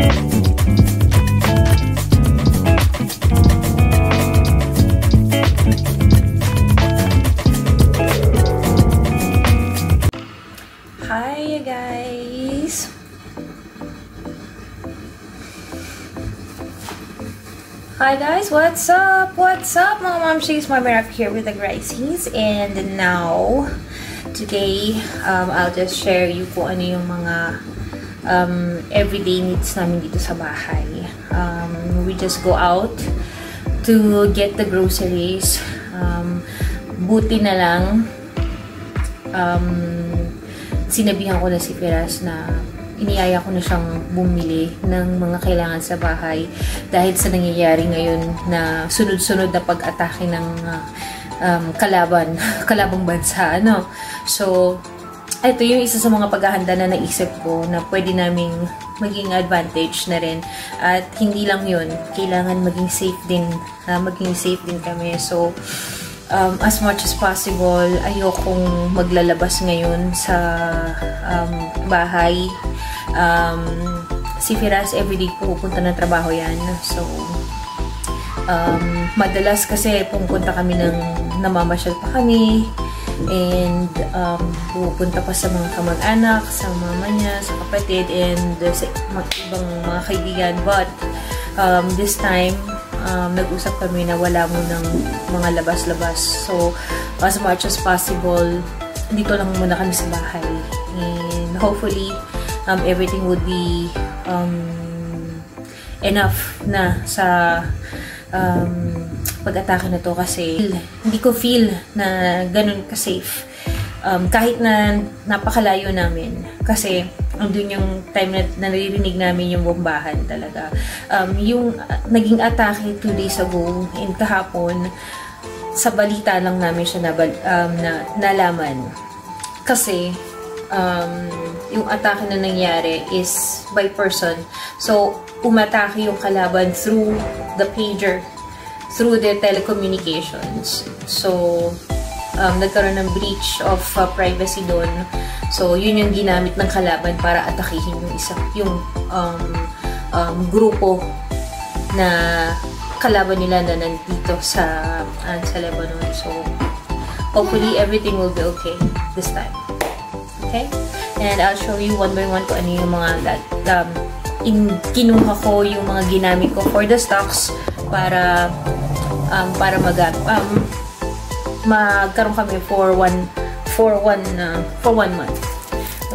Hi guys! Hi guys, what's up? What's up mga mamshies? Marmirap here with the Gracies, and now today I'll just share you kung ano yung mga everyday needs namin dito sa bahay. We just go out to get the groceries. Buti na lang sinabihan ko na si Firas na iniyaya ko na siyang bumili ng mga kailangan sa bahay dahil sa nangyayari ngayon na sunod-sunod na pag-atake ng kalabang bansa, ano. So, ito yung isa sa mga paghahanda na naisip ko na pwede naming maging advantage na rin. At hindi lang yun, kailangan maging safe din kami. So, as much as possible, ayokong maglalabas ngayon sa bahay. Si Firas everyday pupunta ng trabaho yan. So, madalas kasi pupunta kami namamasyal pa kami. And pupunta pa sa mga kamag-anak, sa mama niya, sa kapatid, and sa ibang mga kaibigan. But, this time, nag-usap kami na wala mo ng mga labas-labas. So, as much as possible, dito lang muna kami sa bahay. And hopefully, everything would be enough na sa pag-atake na to, kasi hindi ko feel na ganun ka-safe. Kahit na napakalayo namin. Kasi andun yung time na naririnig namin yung bombahan talaga. Yung naging atake 2 days ago and kahapon, sa balita lang namin siya nalaman. Kasi yung atake na nangyari is by person. So, umatake yung kalaban through the pager, through the telecommunications. So, nagkaroon ng breach of privacy doon. So, yun yung ginamit ng kalaban para atakihin yung grupo na kalaban nila na nandito sa Lebanon. So, hopefully, everything will be okay this time. Okay? And I'll show you one by one kung ano yung mga kinuha ko, yung mga ginamit ko for the stocks para magkaroon kami for one month.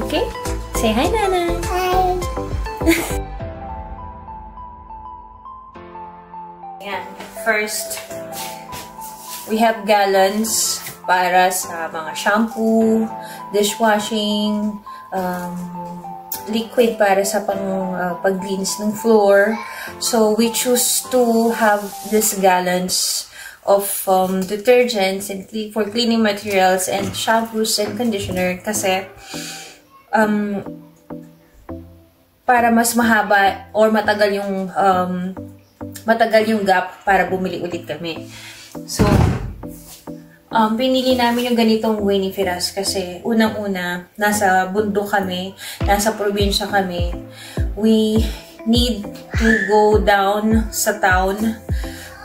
Okay? Say hi, Nana. Hi. Ayan. First, we have gallons para sa mga shampoo, dishwashing, liquid para sa paglinis ng floor. So, we choose to have these gallons of detergents and for cleaning materials and shampoos and conditioner kasi para mas mahaba or matagal yung gap para bumili ulit kami. So, pinili namin yung ganitong way ni Firas kasi unang-una, nasa bundok kami, nasa probinsya kami. We need to go down sa town,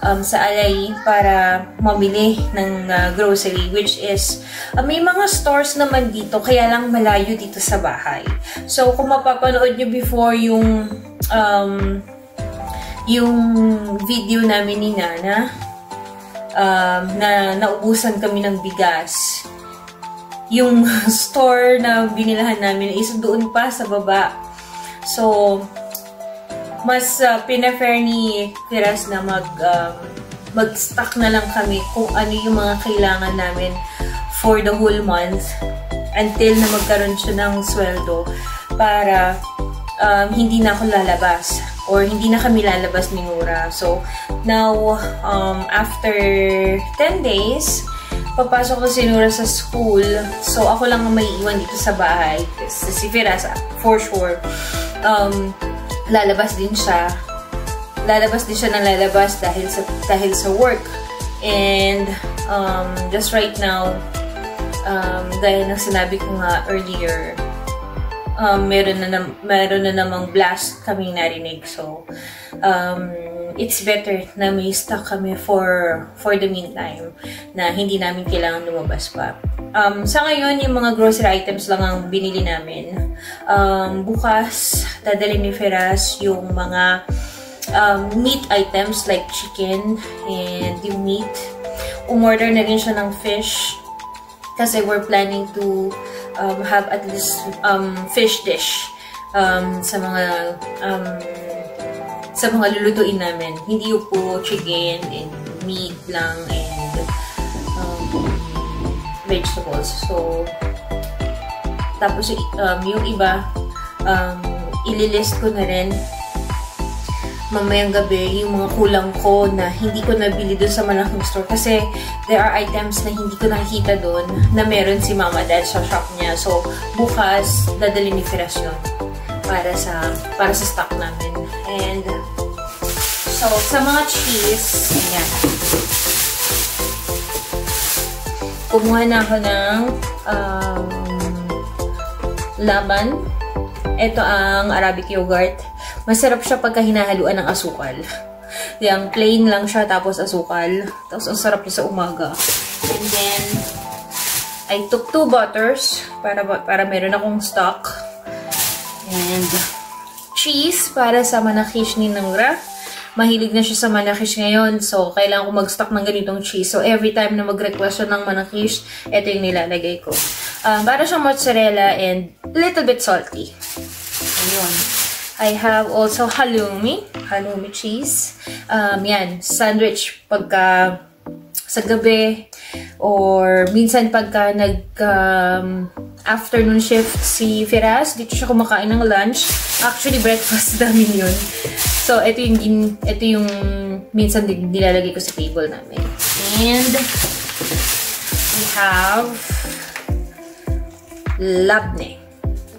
sa Alay para mamili ng grocery, which is may mga stores naman dito, kaya lang malayo dito sa bahay. So, kung mapapanood nyo before yung video namin ni Nana, na naubusan kami ng bigas, yung store na binilahan namin is doon pa sa baba. So, mas pinafair ni Firas na mag-stock na lang kami kung ano yung mga kailangan namin for the whole month until na magkaroon siya ng sweldo para hindi na ako lalabas or hindi na kami lalabas ni Nura. So, now, after 10 days, papasok ko si Nura sa school. So, ako lang ang may iwan dito sa bahay. Si Firas, for sure, lalabas din siya ng lalabas dahil sa work. And just right now, gaya ng sinabi ko nga earlier, meron na namang blast kaming narinig. So, it's better na may stock kami for the meantime na hindi namin kailangan lumabas pa. Sa ngayon, yung mga grocery items lang ang binili namin. Bukas, dadalhin ni Firas yung mga meat items like chicken and yung meat. Umorder na rin siya ng fish kasi we're planning to have at least fish dish sa mga lulutuin namin. Hindi yung puro chicken and meat lang and vegetables. So, tapos yung iba, ililist ko na rin mamayang gabi yung mga kulang ko na hindi ko nabili doon sa malaking store. Kasi there are items na hindi ko nakikita doon na meron si Mama dahil sa shop niya. So, bukas, dadalhin ni Firas yun para sa stock namin. And, so, sa mga cheese, ayan. Kumuha na ako ng laban. Ito ang Arabic yogurt. Masarap siya pagka hinahaluan ng asukal. Yung plain lang siya, tapos asukal. Tapos ang sarap niya sa umaga. And then, I took 2 butters para meron akong stock. And cheese para sa manakish ni Nora. Mahilig na siya sa manakish ngayon. So, kailangan ko mag-stock ng ganitong cheese. So, every time na mag-request siya ng manakish, ito yung nilalagay ko. Para siyang mozzarella and little bit salty. Ayun. I have also halloumi cheese. Yan, sandwich pagka sa gabi or minsan pagka afternoon shift si Firas, dito siya kumakain ng lunch. Actually, breakfast namin yun. So, ito yung minsan nilalagay ko sa table namin. And we have labne.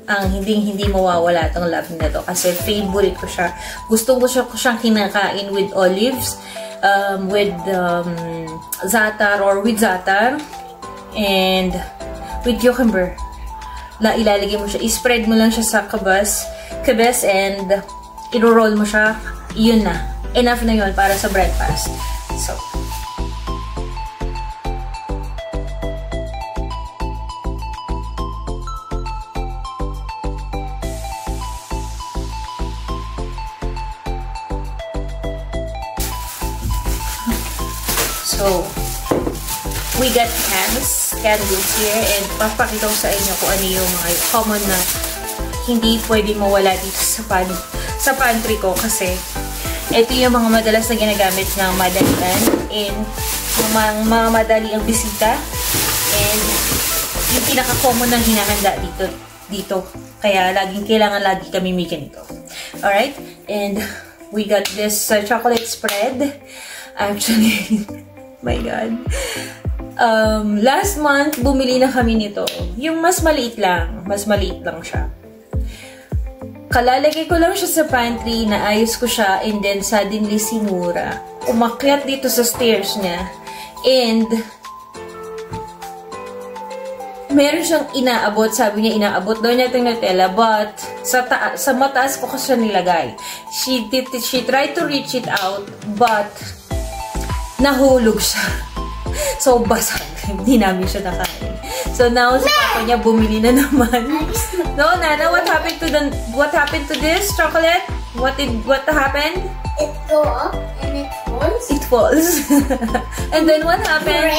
Ang hindi mawawala itong labne na to kasi favorite ko siya. Gusto ko siyang kinakain with olives, with za'atar or with za'atar, and with cucumber. Ilalagay mo siya, i-spread mo lang siya sa kabes and i-roll mo siya. Yun na. Enough na yun para sa breakfast. So, we got candles here and papakita ko sa inyo kung ano yung mga common na hindi pwedeng mawala dito sa pantry ko kasi ito yung mga madalas na ginagamit ng madalian and mga madali ang bisita and yung pinaka-common na hinahanda dito. Kaya kailangan lagi kami may ganito. Alright? And we got this chocolate spread. Actually, my God. Last month, bumili na kami nito. Yung mas maliit lang siya. Kalalagay ko lang siya sa pantry, naayos ko siya, and then suddenly si Nora umakyat dito sa stairs niya, and meron siyang inaabot. Sabi niya, inaabot daw niya itong Nutella, but sa mataas ko kasi siya nilagay. She tried to reach it out, but nahulog siya. So, basag. Hindi namin siya nakain. So, now, si papa niya bumili na naman. No, Nana, what happened to this chocolate? What happened? It go up and it falls. It falls. And then, what happened?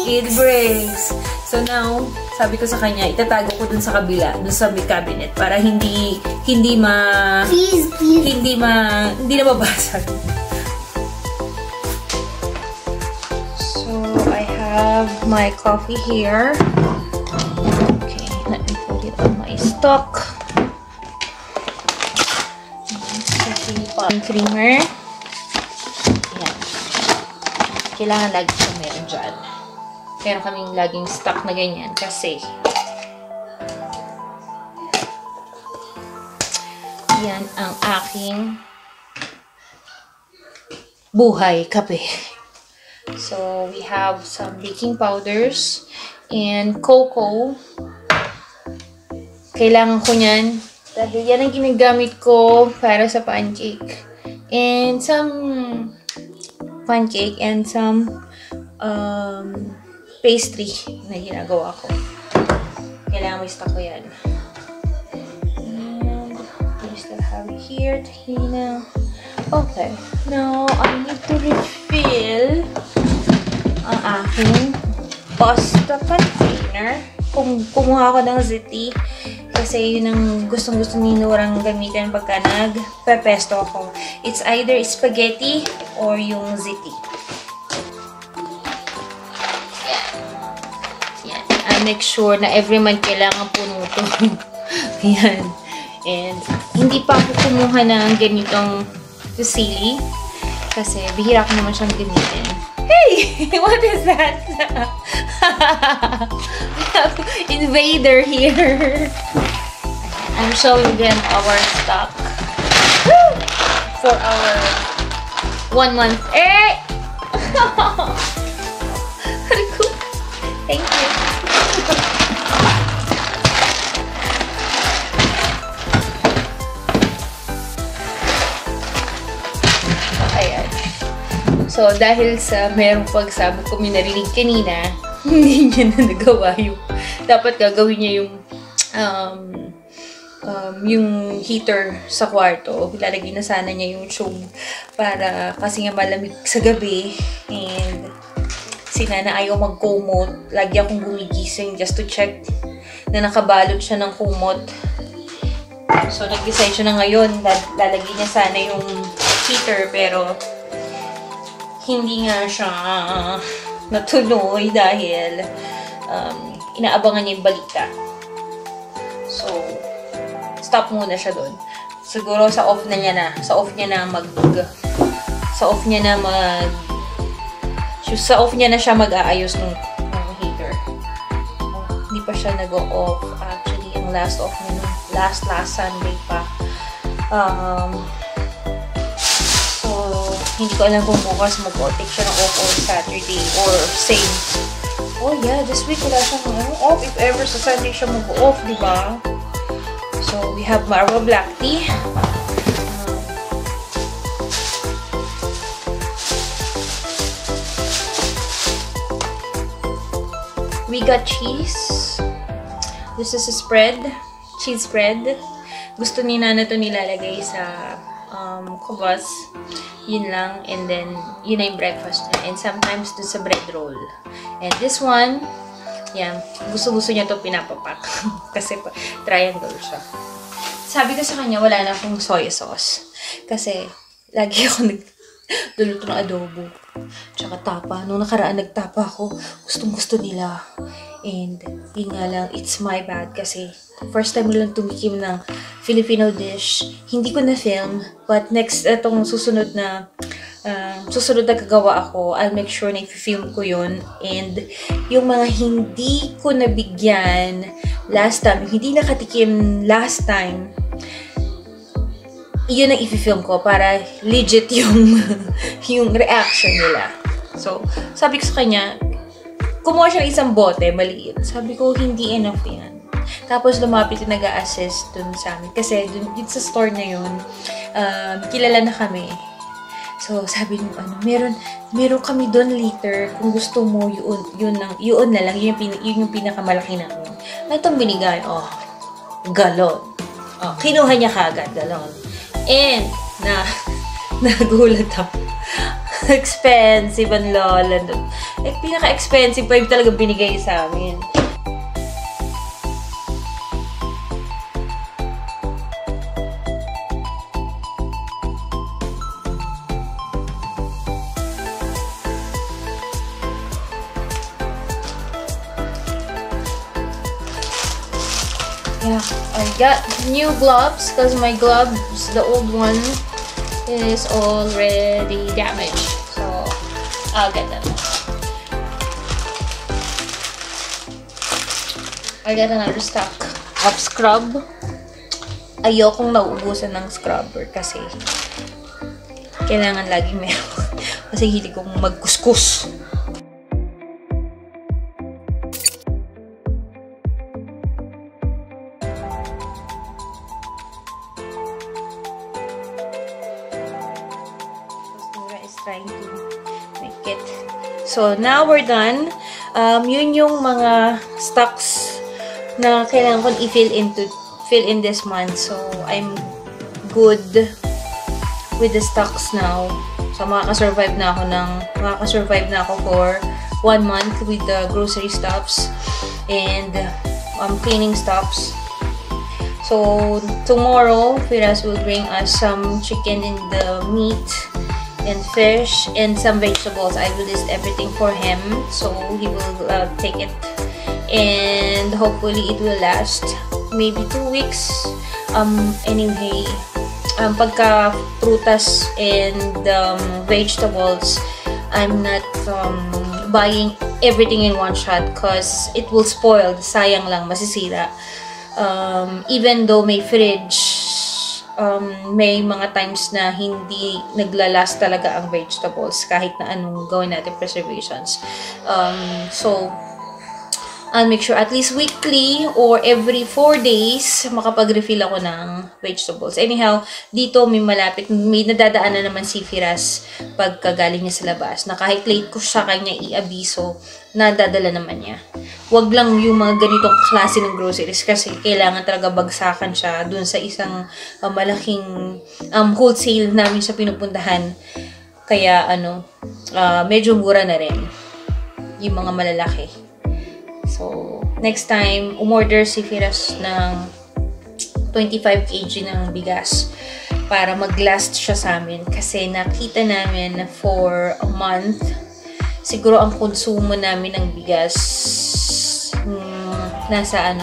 It breaks. So, now, sabi ko sa kanya, itatago ko dun sa kabila, dun sa cabinet, para hindi na mabasag. Have my coffee here. Okay, let me put it on my stock. Creamer. Ayan. Kailangan lagi siya meron dyan. Meron kaming laging stock na ganyan kasi yan ang aking buhay kape. So, we have some baking powders and cocoa Kailangan ko niyan. Dahil yan ang ginagamit ko para sa pancake. And some pancake and some pastry na ginagawa ko. Kailangan may stock ko yan. And we still have it here. Tahina. Okay. Now, I need to refill ang aking pasta container. Kumuha ko ng ziti kasi yun ang gustong-gusto ni Norang gamitin pagka nagpepesto ako. It's either spaghetti or yung ziti. Yan. I make sure na every month kailangan puno ito. Yan. And hindi pa ako kumuha ng ganitong fusilli kasi bihira ko naman siyang gamitin. Hey! What is that? We have invader here. I'm showing them our stock for our 1 month. Eh! Thank you. Ayan. So, dahil sa merong pagsabi ko minarinig kanina, hindi niya na nagawa yung dapat gagawin niya yung heater sa kwarto. Ilalagay na sana niya yung tube para kasi nga malamig sa gabi and si Nana ayaw mag-kumot. Lagi akong gumigising just to check na nakabalot siya ng kumot. So, nag-decide siya na ngayon. Lalagay niya sana yung heater pero hindi nga siya natuloy dahil inaabangan niya yung balita. So, stop muna siya doon. Siguro sa off niya na siya mag-aayos ng heater. Hindi pa siya nag-off. Actually, ang last off niya nung last Sunday pa. So, hindi ko alam kung bukas mag-take siya ng off on Saturday or same. Oh yeah, this week wala siyang off. If ever sa Sunday siya mag-off, di ba? So, we have Marwa black tea. We got cheese. This is a spread. Cheese spread. Gusto ni Nana ito nilalagay sa kubas. Yun lang. And then, yun na yung breakfast niya. And sometimes dun sa bread roll. And this one, yan. Gusto-gusto niya ito pinapapak. Kasi triangle siya. Sabi ko sa kanya, wala na akong soy sauce. Kasi, lagi ako nagluluto ng adobo. Tsaka tapa. Nung nakaraan nagtapa ako, gustong-gusto nila. And, yun nga lang, it's my bad. Kasi, first time lang tumikim ng Filipino dish. Hindi ko na-film. But next, itong susunod na kagawa ako, I'll make sure na i-film ko yun. And, yung mga hindi ko nabigyan last time, hindi nakatikim last time, yun ang i-film ko para legit yung reaction nila. So, sabi ko sa kanya, kumuha siya ng isang bote, maliit. Sabi ko, hindi enough yan. Tapos, lumapit yung nag-a-assist dun sa amin. Kasi, dun sa store na yun, kilala na kami. So, sabi nung meron kami doon later. Kung gusto mo, yun na lang. Yun yung pinakamalaki namin. Itong binigay, galon. Kinuha niya kagad, galon. And, nagulat ako. Expensive ang lola. Pinaka-expensive pa yung talaga binigay sa amin. Yeah, I got new gloves because my gloves, the old one, is already damaged. So, I'll get them. I got another stock of scrub. Ayokong nauubusan ng scrubber kasi kailangan laging meron. Kasi hindi kong magkuskus. trying to make it. So, now we're done. Yun yung mga stocks na kailangan kong fill in this month. So, I'm good with the stocks now. So, makaka-survive na ako for 1 month with the grocery stuffs and cleaning stuffs. So, tomorrow, Firas will bring us some chicken and the meat and fish and some vegetables. I will list everything for him, so he will take it. And hopefully, it will last maybe 2 weeks. Anyway, pagka prutas and vegetables, I'm not buying everything in one shot because it will spoil. Sayang lang, masisira. Even though may fridge, may mga times na hindi naglalast talaga ang vegetables kahit na anong gawin natin preservations. So, I'll make sure at least weekly or every 4 days makapag-refill ako ng vegetables. Anyhow, dito may nadadaan na naman si Firas pagkagaling niya sa labas na kahit late ko sa kanya i-abiso, nadadala naman niya. Wag lang yung mga ganitong klase ng groceries kasi kailangan talaga bagsakan siya dun sa isang malaking wholesale namin sa pinupuntahan. Kaya medyo mura na rin yung mga malalaki. So, next time, umorder si Firas ng 25 kg ng bigas para mag-last siya sa amin. Kasi nakita namin na for a month, siguro ang konsumo namin ng bigas nasa 6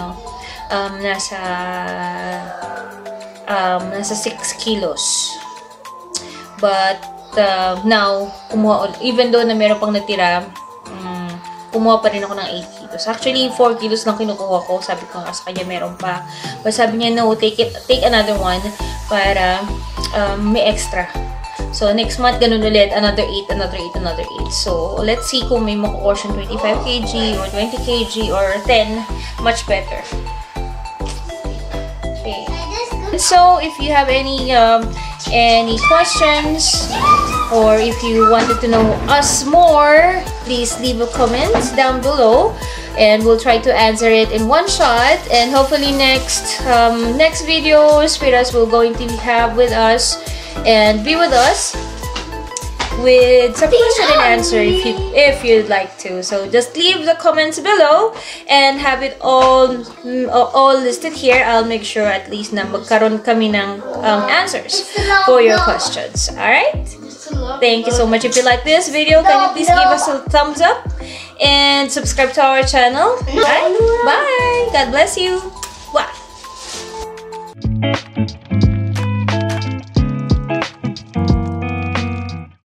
kilos. But now, even though na meron pang natira, kumuha pa rin ako ng 8 kilos. Actually, 4 kilos lang kinukuha ko. Sabi ko nga sa kanya, meron pa. But sabi niya, no, take another one para may extra. So, next month, ganun ulit. Another 8, another 8, another 8. So, let's see kung may makukuha siyang 25 kg or 20 kg or 10. Much better. Okay. So, if you have any questions or if you wanted to know us more, please leave a comment down below and we'll try to answer it in one shot. And hopefully next videos, Firas will going to have with us and be with us with some question and answer if you'd like to. So just leave the comments below and have it all listed here. I'll make sure at least na magkaroon kami ng answers for your questions. Alright? Thank you so much. If you like this video, can you please give us a thumbs up and subscribe to our channel. Alright? Bye! God bless you! Bye!